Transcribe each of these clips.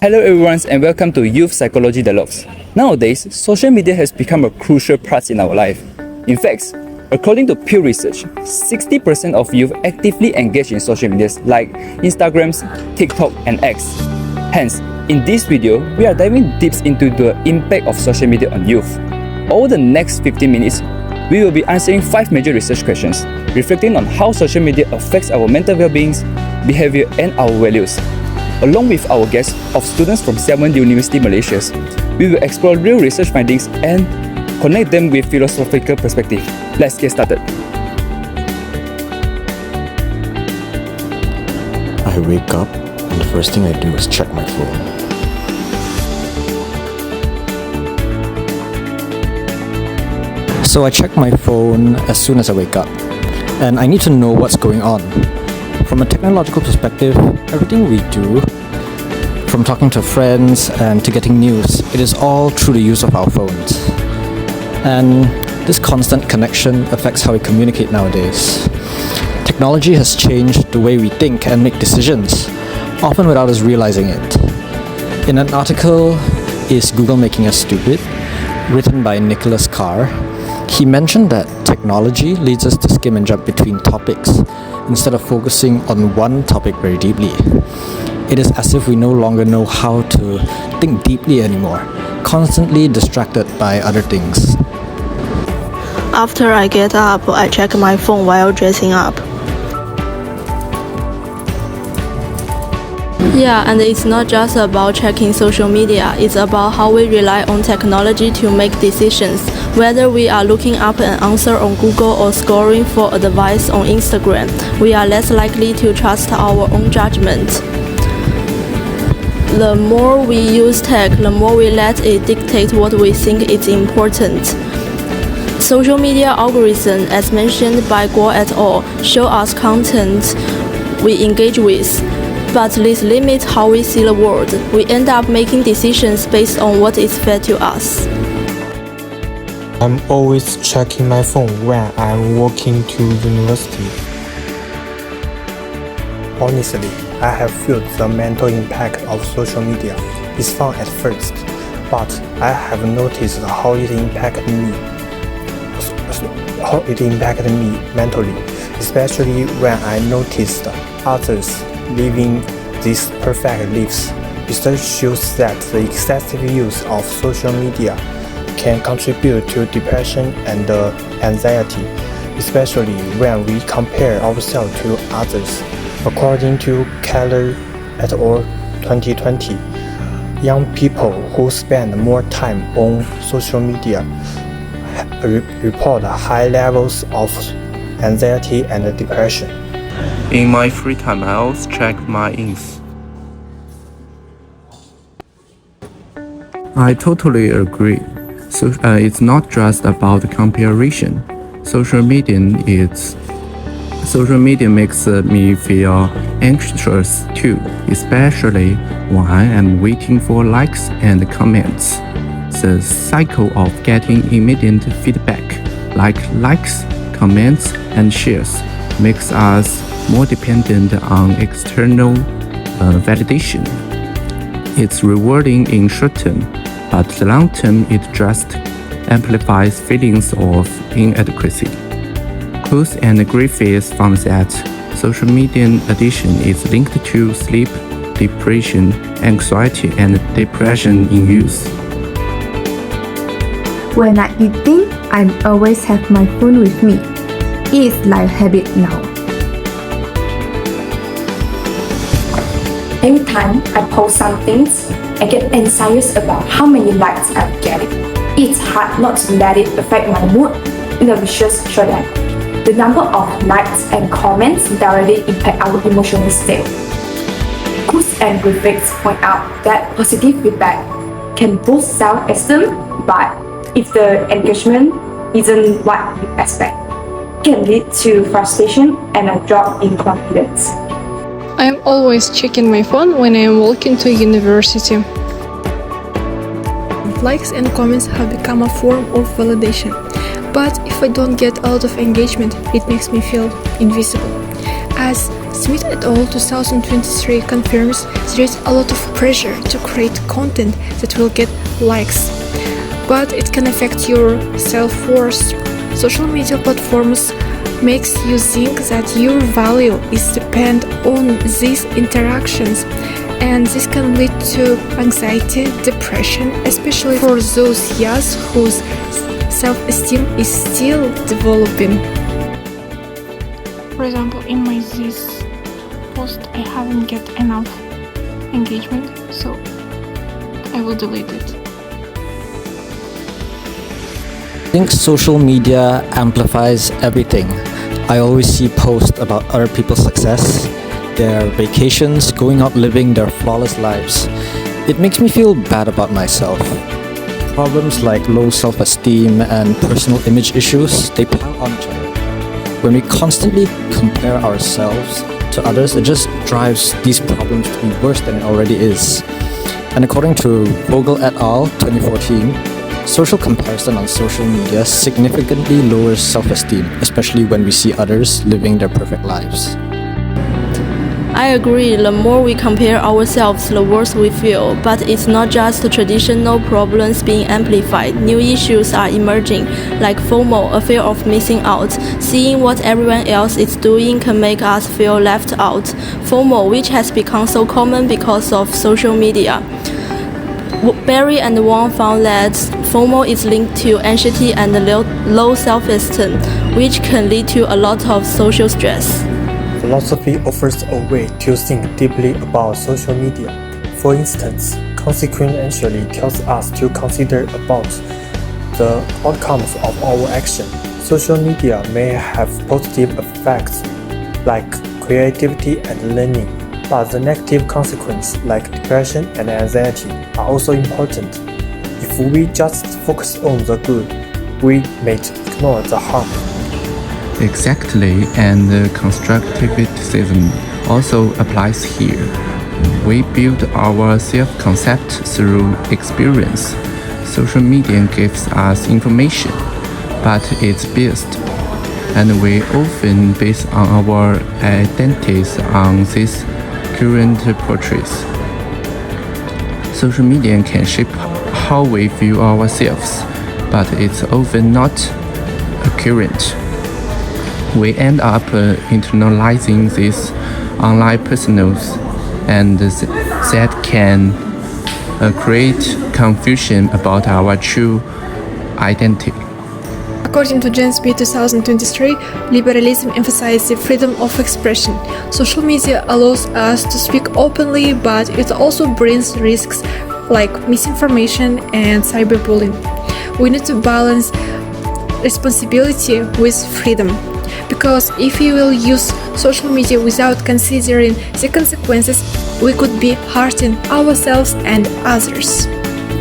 Hello everyone and welcome to Youth Psychology Dialogues. Nowadays, social media has become a crucial part in our life. In fact, according to Pew Research, 60% of youth actively engage in social medias like Instagram, TikTok and X. Hence, in this video, we are diving deep into the impact of social media on youth. Over the next 15 minutes, we will be answering 5 major research questions, reflecting on how social media affects our mental well-being, behavior and our values. Along with our guests of students from 7 University Malaysia, we will explore real research findings and connect them with philosophical perspective. Let's get started. I wake up and the first thing I do is check my phone. So I check my phone as soon as I wake up, and I need to know what's going on. From a technological perspective, everything we do, from talking to friends and to getting news, it is all through the use of our phones. And this constant connection affects how we communicate nowadays. Technology has changed the way we think and make decisions, often without us realizing it. In an article, Is Google Making Us Stupid?, written by Nicholas Carr, he mentioned that technology leads us to skim and jump between topics instead of focusing on one topic very deeply. It is as if we no longer know how to think deeply anymore, constantly distracted by other things. After I get up, I check my phone while dressing up. Yeah, and it's not just about checking social media, it's about how we rely on technology to make decisions. Whether we are looking up an answer on Google or scrolling for advice on Instagram, we are less likely to trust our own judgment. The more we use tech, the more we let it dictate what we think is important. Social media algorithms, as mentioned by Guo et al., show us content we engage with. But this limits how we see the world. We end up making decisions based on what is fed to us. I'm always checking my phone when I'm walking to university. Honestly, I have felt the mental impact of social media. It's fun at first, but I have noticed how it impacted me mentally, especially when I noticed others living these perfect lives. Research shows that the excessive use of social media can contribute to depression and anxiety, especially when we compare ourselves to others. According to Keller et al. 2020, young people who spend more time on social media report high levels of anxiety and depression. In my free time, I always check my ins. I totally agree. So it's not just about comparison. Social media makes me feel anxious too, especially when I'm waiting for likes and comments. The cycle of getting immediate feedback, like likes, comments, and shares, makes us more dependent on external validation. It's rewarding in short term, but the long term it just amplifies feelings of inadequacy. Close and Griffiths found that social media addiction is linked to sleep, depression, anxiety, and depression in youth. When I eating, I always have my phone with me. It is like a habit now. Anytime I post some things, I get anxious about how many likes I'm getting. It's hard not to let it affect my mood in a vicious circle. The number of likes and comments directly impact our emotional state. Coos and Griffiths point out that positive feedback can boost self-esteem, but if the engagement isn't what you expect, it can lead to frustration and a drop in confidence. I am always checking my phone when I am walking to university. Likes and comments have become a form of validation, but if I don't get a lot of engagement, it makes me feel invisible. As Smith et al. 2023 confirms there is a lot of pressure to create content that will get likes, but it can affect your self-worth. Social media platforms makes you think that your value is depend on these interactions, and this can lead to anxiety, depression, especially for those youth whose self-esteem is still developing. For example, in my this post I haven't get enough engagement, so I will delete it. I think social media amplifies everything. I always see posts about other people's success, their vacations, going out living their flawless lives. It makes me feel bad about myself. Problems like low self-esteem and personal image issues, they pile on each other. When we constantly compare ourselves to others, it just drives these problems to be worse than it already is. And according to Vogel et al. 2014, social comparison on social media significantly lowers self-esteem, especially when we see others living their perfect lives. I agree, the more we compare ourselves, the worse we feel. But it's not just the traditional problems being amplified. New issues are emerging, like FOMO, a fear of missing out. Seeing what everyone else is doing can make us feel left out. FOMO, which has become so common because of social media. Barry and Wong found that FOMO is linked to anxiety and low self-esteem, which can lead to a lot of social stress. Philosophy offers a way to think deeply about social media. For instance, consequentialism tells us to consider about the outcomes of our action. Social media may have positive effects like creativity and learning, but the negative consequences like depression and anxiety are also important. If we just focus on the good, we may ignore the harm. Exactly, and constructivism also applies here. We build our self-concept through experience. Social media gives us information, but it's biased, and we often base our identities on these current portraits. Social media can shape how we view ourselves, but it's often not accurate. We end up internalizing these online personas, and that can create confusion about our true identity. According to James B. 2023, liberalism emphasizes the freedom of expression. Social media allows us to speak openly, but it also brings risks like misinformation and cyberbullying. We need to balance responsibility with freedom, because if we will use social media without considering the consequences, we could be hurting ourselves and others.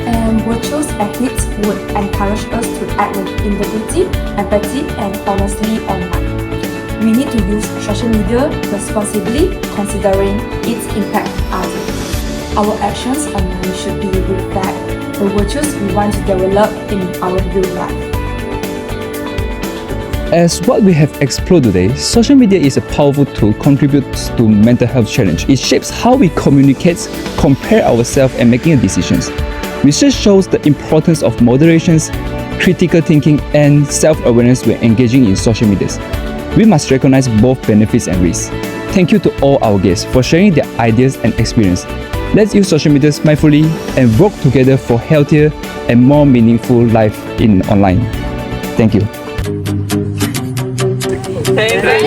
And virtuous ethics would encourage us to act with integrity, empathy, and honestly online. We need to use social media responsibly, considering its impact on others. Our actions online should be reflect the virtues we want to develop in our real life. As what we have explored today, social media is a powerful tool contributes to mental health challenge. It shapes how we communicate, compare ourselves, and making decisions. Research shows the importance of moderation, critical thinking, and self-awareness when engaging in social media. We must recognize both benefits and risks. Thank you to all our guests for sharing their ideas and experience. Let's use social media mindfully and work together for healthier and more meaningful life in online. Thank you. Thank you.